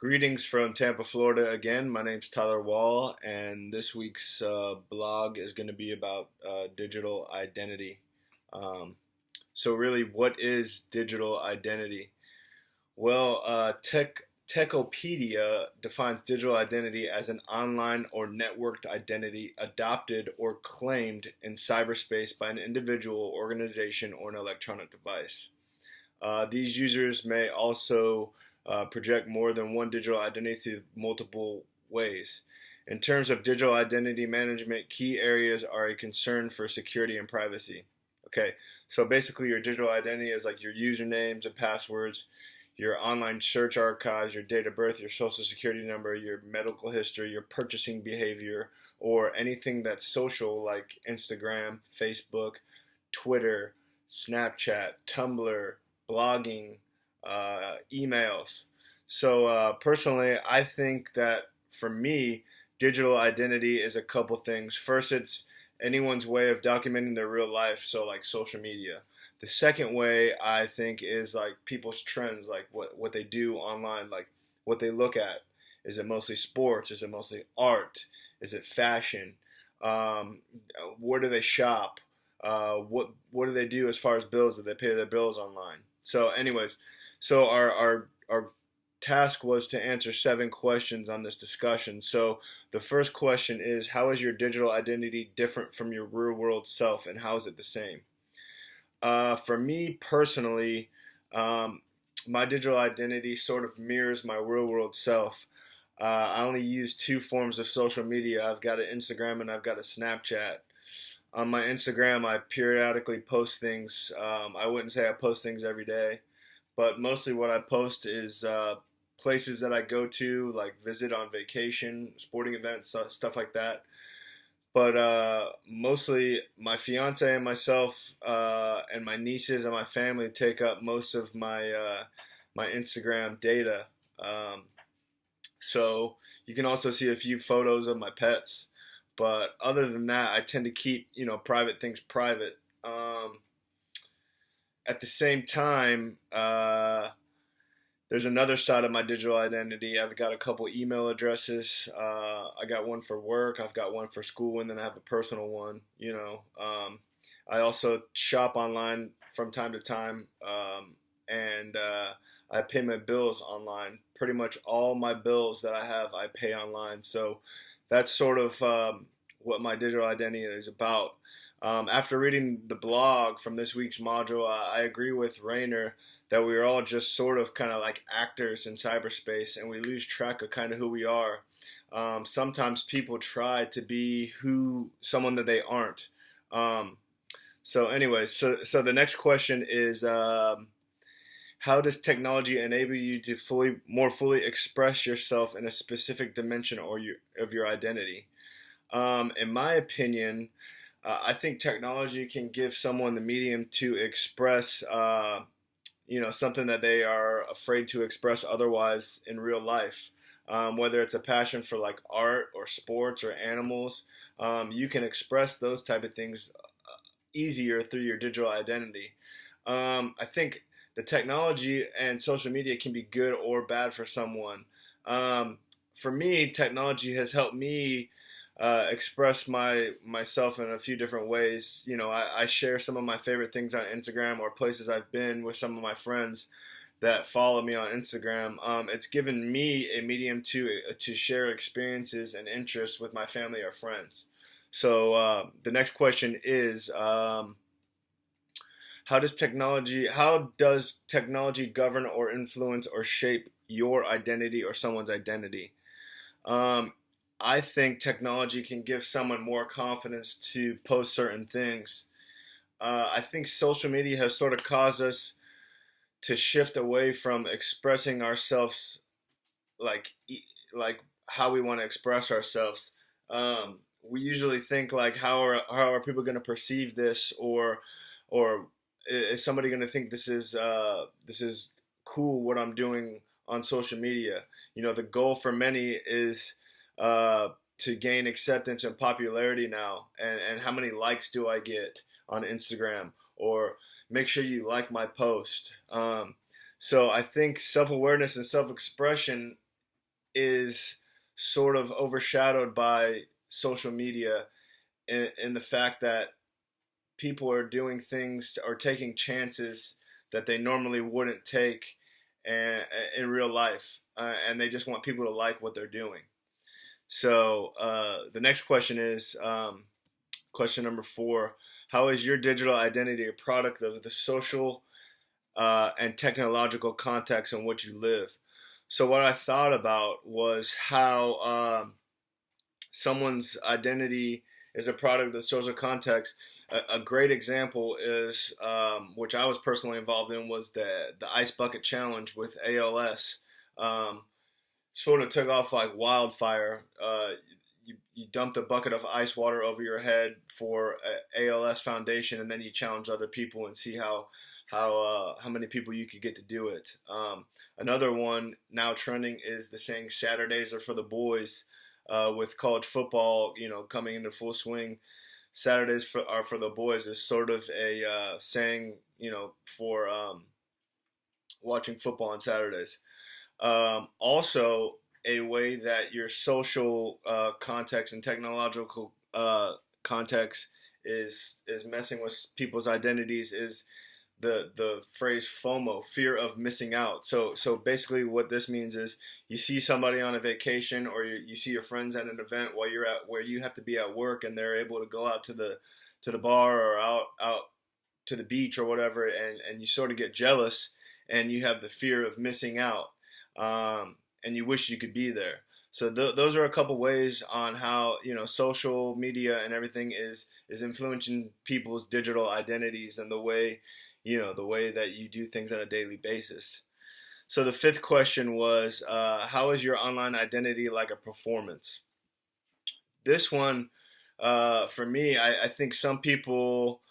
Greetings from Tampa, Florida again. My name's Tyler Wall, and this week's blog is going to be about digital identity. Um, really, what is digital identity? Well, Techopedia defines digital identity as an online or networked identity adopted or claimed in cyberspace by an individual, organization, or an electronic device. These users may also project more than one digital identity through multiple ways. In terms of digital identity management, key areas are a concern for security and privacy. Okay, so basically, your digital identity is like your usernames and passwords, your online search archives, your date of birth, your social security number, your medical history, your purchasing behavior, or anything that's social like Instagram, Facebook, Twitter, Snapchat, Tumblr, blogging, emails. Personally, I think that for me, digital identity is a couple things. First, it's anyone's way of documenting their real life, so like social media. The second way I think is like people's trends, like what they do online, like what they look at. Is it mostly sports? Is it mostly art? Is it fashion? Um, where do they shop? What do they do as far as bills? Do they pay their bills online? Our task was to answer 7 questions on this discussion. So the first question is, how is your digital identity different from your real world self, and how is it the same? For me personally, um, my digital identity sort of mirrors my real world self. I only use 2 forms of social media. I've got an Instagram and I've got a Snapchat. On my Instagram, I periodically post things. I wouldn't say I post things every day, but mostly what I post is places that I go to, like visit on vacation, sporting events, stuff like that. But mostly my fiance and myself and my nieces and my family take up most of my Instagram data. Um, so you can also see a few photos of my pets. But other than that, I tend to keep private things private. At the same time, there's another side of my digital identity. I've got a couple email addresses. I got one for work. I've got one for school, and then I have a personal one. I also shop online from time to time, and I pay my bills online. Pretty much all my bills that I have, I pay online. So that's sort of what my digital identity is about. After reading the blog from this week's module, I agree with Rainer that we are all just sort of kind of like actors in cyberspace, and we lose track of kind of who we are. Sometimes people try to be someone that they aren't. Um, so the next question is, how does technology enable you to more fully express yourself in a specific dimension of your identity? In my opinion, I think technology can give someone the medium to express, something that they are afraid to express otherwise in real life. Whether it's a passion for like art or sports or animals, you can express those type of things easier through your digital identity. I think the technology and social media can be good or bad for someone. Um, for me, technology has helped me express myself in a few different ways. I share some of my favorite things on Instagram or places I've been with some of my friends that follow me on Instagram. It's given me a medium to share experiences and interests with my family or friends. So the next question is, how does technology govern or influence or shape your identity or someone's identity? Um, I think technology can give someone more confidence to post certain things. I think social media has sort of caused us to shift away from expressing ourselves like like how we want to express ourselves. We usually think like how are people going to perceive this, or is somebody going to think this is cool what I'm doing on social media? The goal for many is to gain acceptance and popularity now, and how many likes do I get on Instagram, or make sure you like my post. So I think self awareness and self expression is sort of overshadowed by social media in the fact that people are doing things or taking chances that they normally wouldn't take and, in real life, and they just want people to like what they're doing. So the next question is question number 4: how is your digital identity a product of the social and technological context in which you live? So what I thought about was how someone's identity is a product of the social context. A great example is, which I was personally involved in, was the ice bucket challenge with ALS. Um, Sort of took off like wildfire. You dumped a bucket of ice water over your head for a ALS Foundation, and then you challenge other people and see how many people you could get to do it. Another one now trending is the saying "Saturdays are for the boys." With college football, coming into full swing, are for the boys is sort of a saying, for watching football on Saturdays. Also, a way that your social context and technological context is messing with people's identities is the phrase FOMO, fear of missing out. So basically, what this means is you see somebody on a vacation, or you see your friends at an event while you're at where you have to be at work, and they're able to go out to the bar or out to the beach or whatever, and you sort of get jealous, and you have the fear of missing out, and you wish you could be there. So those are a couple ways on how social media and everything is influencing people's digital identities and the way that you do things on a daily basis. So the fifth question was, how is your online identity like a performance? This one, for me, I think some people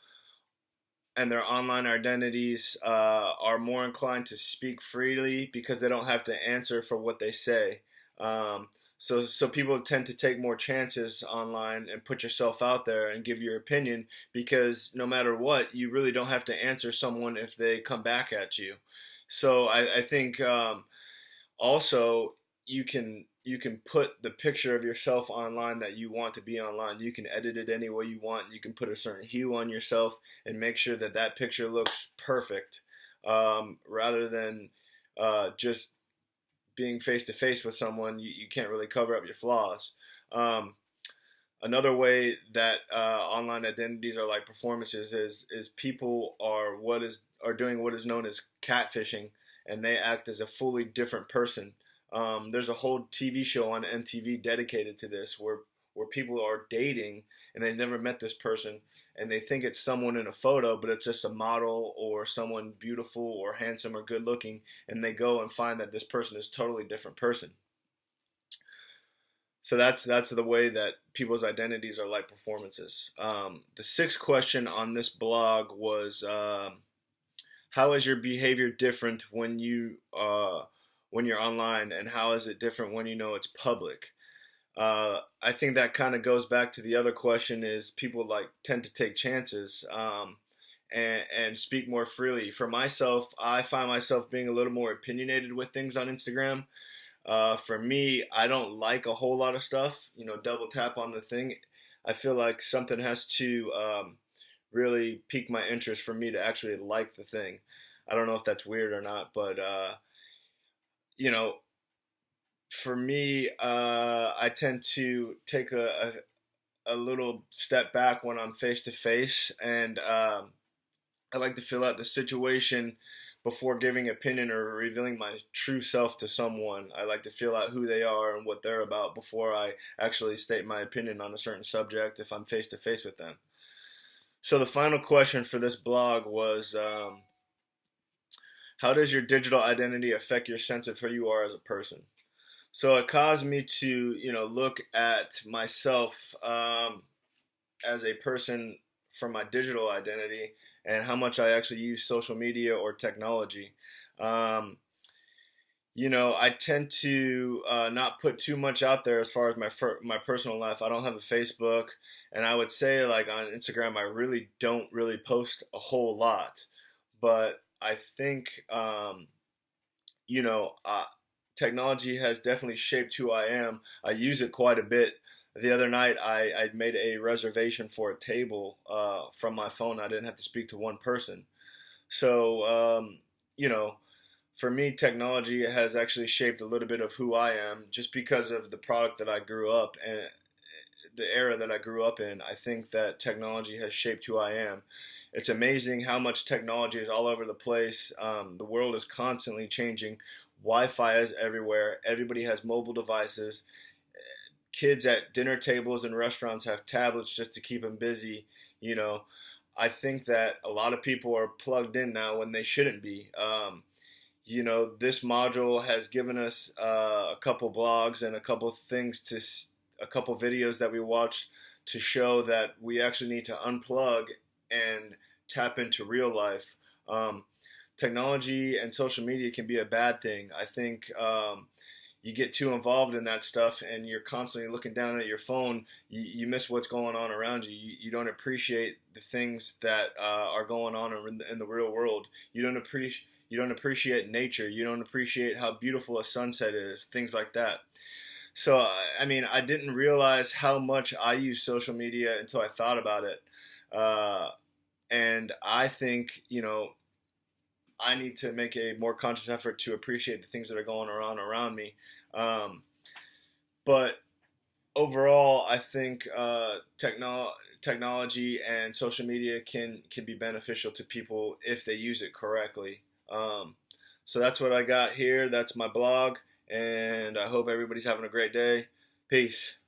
and their online identities are more inclined to speak freely because they don't have to answer for what they say. So people tend to take more chances online and put yourself out there and give your opinion, because no matter what, you really don't have to answer someone if they come back at you. So I think also you can put the picture of yourself online that you want to be online. You can edit it any way you want. You can put a certain hue on yourself and make sure that that picture looks perfect, rather than just being face to face with someone. You can't really cover up your flaws. Um, Another way that online identities are like performances is people are doing what is known as catfishing, and they act as a fully different person. There's a whole TV show on MTV dedicated to this, where people are dating and they've never met this person, and they think it's someone in a photo, but it's just a model or someone beautiful or handsome or good looking, and they go and find that this person is a totally different person. So that's the way that people's identities are like performances. The sixth question on this blog was, how is your behavior different when you're online, and how is it different when you know it's public? I think that kind of goes back to the other question: is people like tend to take chances, and speak more freely. For myself, I find myself being a little more opinionated with things on Instagram. For me, I don't like a whole lot of stuff. Double tap on the thing. I feel like something has to really pique my interest for me to actually like the thing. I don't know if that's weird or not, but you know, for me, I tend to take a little step back when I'm face to face, and I like to fill out the situation before giving opinion or revealing my true self to someone. I like to feel out who they are and what they're about before I actually state my opinion on a certain subject if I'm face to face with them. So the final question for this blog was, how does your digital identity affect your sense of who you are as a person? So it caused me to, look at myself as a person from my digital identity, and how much I actually use social media or technology. Um, I tend to not put too much out there as far as my personal life. I don't have a Facebook, and I would say like on Instagram, I really don't really post a whole lot. But I think you know, uh, technology has definitely shaped who I am. I use it quite a bit. The other night, I made a reservation for a table from my phone. I didn't have to speak to one person. So, you know, for me, technology has actually shaped a little bit of who I am just because of the product that I grew up and the era that I grew up in. I think that technology has shaped who I am. It's amazing how much technology is all over the place. The world is constantly changing. Wi-Fi is everywhere. Everybody has mobile devices. Kids at dinner tables and restaurants have tablets just to keep them busy. You know, I think that a lot of people are plugged in now when they shouldn't be. This module has given us a couple blogs and a couple things a couple videos that we watched to show that we actually need to unplug and tap into real life. Um, Technology and social media can be a bad thing. I think you get too involved in that stuff and you're constantly looking down at your phone, you miss what's going on around you. You don't appreciate the things that are going on in the real world. You don't appreciate nature. You don't appreciate how beautiful a sunset is, things like that. So, I mean, I didn't realize how much I use social media until I thought about it. Uh, and I think, I need to make a more conscious effort to appreciate the things that are going on around me. Um, but overall, I think technology and social media can be beneficial to people if they use it correctly. So that's what I got here. That's my blog, and I hope everybody's having a great day. Peace.